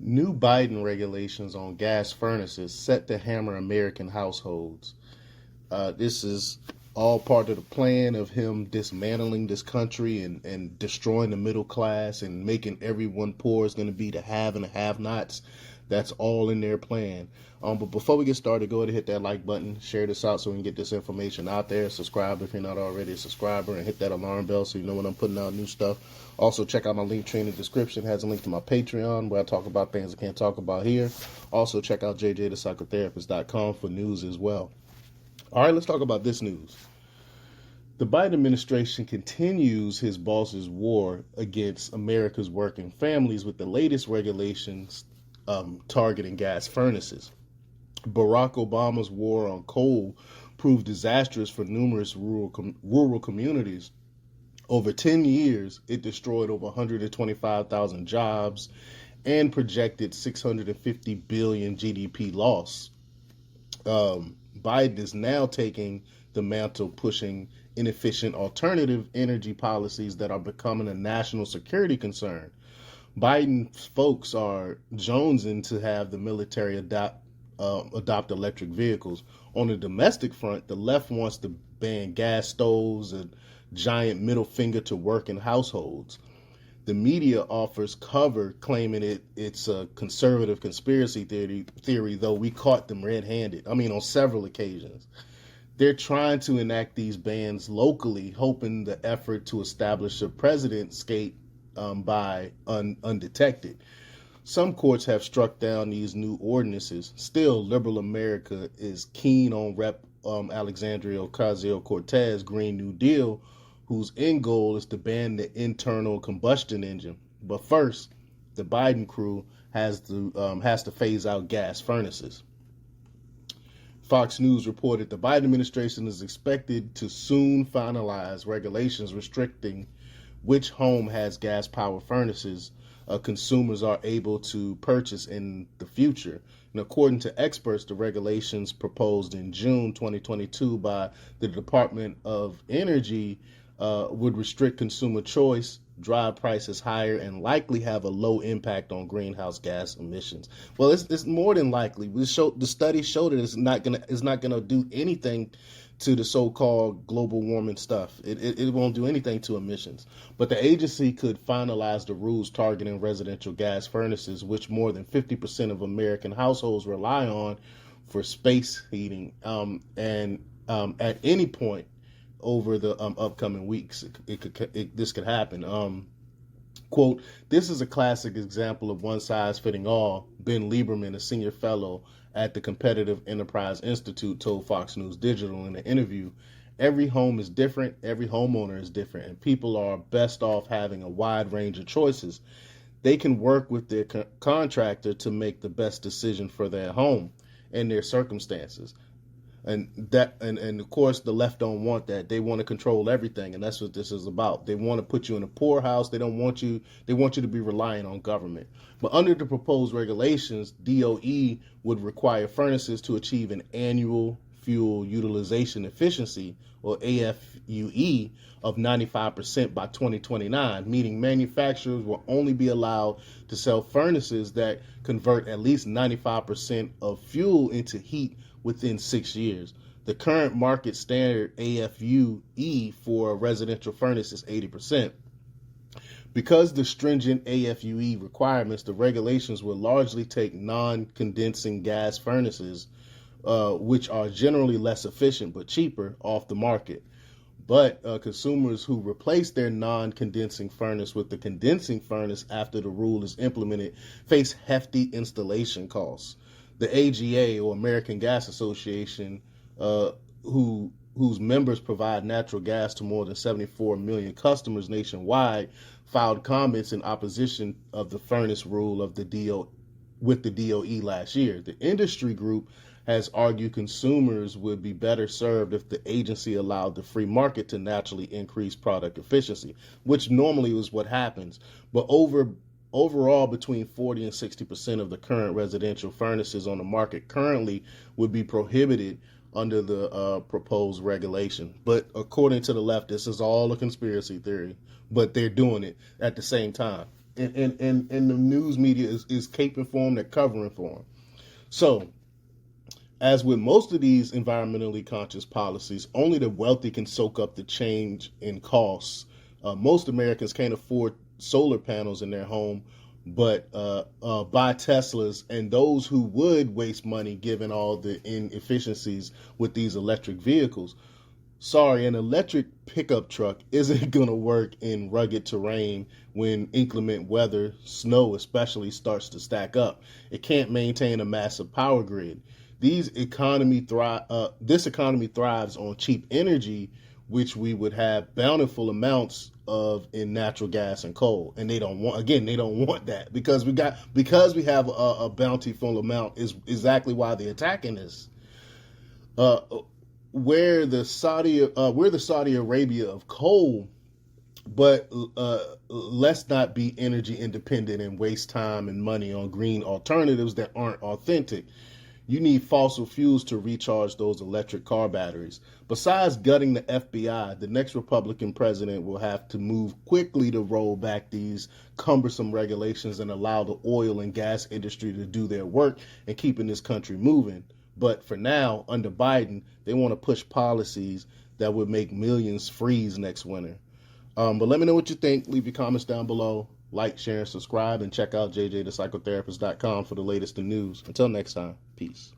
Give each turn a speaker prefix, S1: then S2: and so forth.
S1: New Biden regulations on gas furnaces set to hammer American households. This is all part of the plan of him dismantling this country and destroying the middle class and making everyone poor is going to be the have and the have nots. That's all in their plan. But before we get started, go ahead and hit that like button, share this out so we can get this information out there. Subscribe if you're not already a subscriber, and hit that alarm bell so you know when I'm putting out new stuff. Also, check out my link tree in the description. It has a link to my Patreon where I talk about things I can't talk about here. Also, check out jjthepsychotherapist.com for news as well. All right, let's talk about this news. The Biden administration continues his boss's war against America's working families with the latest regulations targeting gas furnaces. Barack Obama's war on coal proved disastrous for numerous rural communities. Over 10 years, it destroyed over 125,000 jobs and projected 650 billion GDP loss. Biden is now taking the mantle, pushing inefficient alternative energy policies that are becoming a national security concern. Biden's folks are jonesing to have the military adopt electric vehicles. On the domestic front, the left wants to ban gas stoves, a giant middle finger to working households. The media offers cover claiming it's a conservative conspiracy theory, though we caught them red-handed. On several occasions. They're trying to enact these bans locally, hoping the effort to establish a precedent escape by undetected. Some courts have struck down these new ordinances. Still, liberal America is keen on Rep. Alexandria Ocasio-Cortez Green New Deal, whose end goal is to ban the internal combustion engine. But first, the Biden crew has to phase out gas furnaces. Fox News reported the Biden administration is expected to soon finalize regulations restricting which home has gas power furnaces consumers are able to purchase in the future. And according to experts, the regulations proposed in June 2022 by the Department of Energy would restrict consumer choice, drive prices higher, and likely have a low impact on greenhouse gas emissions. Well, it's more than likely. The study showed that it's not gonna do anything to the so-called global warming stuff. It won't do anything to emissions. But the agency could finalize the rules targeting residential gas furnaces, which more than 50% of American households rely on for space heating. At any point over the upcoming weeks, this could happen. Quote, this is a classic example of one size fitting all, Ben Lieberman, a senior fellow at the Competitive Enterprise Institute, told Fox News Digital in an interview. Every home is different, every homeowner is different, and people are best off having a wide range of choices. They can work with their contractor to make the best decision for their home and their circumstances. And of course the left don't want that. They want to control everything, and that's what this is about. They want to put you in a poorhouse. They want you to be relying on government. But under the proposed regulations, DOE would require furnaces to achieve an annual fuel utilization efficiency, or AFUE, of 95% by 2029, meaning manufacturers will only be allowed to sell furnaces that convert at least 95% of fuel into heat within 6 years. The current market standard AFUE for a residential furnace is 80%. Because the stringent AFUE requirements, the regulations will largely take non-condensing gas furnaces, which are generally less efficient but cheaper, off the market. But consumers who replace their non-condensing furnace with the condensing furnace after the rule is implemented face hefty installation costs. The AGA, or American Gas Association, whose members provide natural gas to more than 74 million customers nationwide, filed comments in opposition of the furnace rule of the DOE last year. The industry group has argued consumers would be better served if the agency allowed the free market to naturally increase product efficiency, which normally is what happens. But overall, between 40 and 60% of the current residential furnaces on the market currently would be prohibited under the proposed regulation. But according to the left, this is all a conspiracy theory, but they're doing it at the same time. and the news media is caping for them, they're covering for them. So, as with most of these environmentally conscious policies, only the wealthy can soak up the change in costs. Most Americans can't afford solar panels in their home, but buy Teslas, and those who would waste money given all the inefficiencies with these electric vehicles. Sorry, an electric pickup truck isn't going to work in rugged terrain when inclement weather, snow especially, starts to stack up. It can't maintain a massive power grid. This economy thrives on cheap energy, which we would have bountiful amounts of in natural gas and coal, and they don't want that because we have a bountiful amount is exactly why they're attacking us. Uh, we're the Saudi Arabia of coal, but let's not be energy independent and waste time and money on green alternatives that aren't authentic. You need fossil fuels to recharge those electric car batteries. Besides gutting the FBI, the next Republican president will have to move quickly to roll back these cumbersome regulations and allow the oil and gas industry to do their work and keeping this country moving. But for now, under Biden, they want to push policies that would make millions freeze next winter. But let me know what you think. Leave your comments down below. Like, share, and subscribe, and check out jjthepsychotherapist.com for the latest in news. Until next time, peace.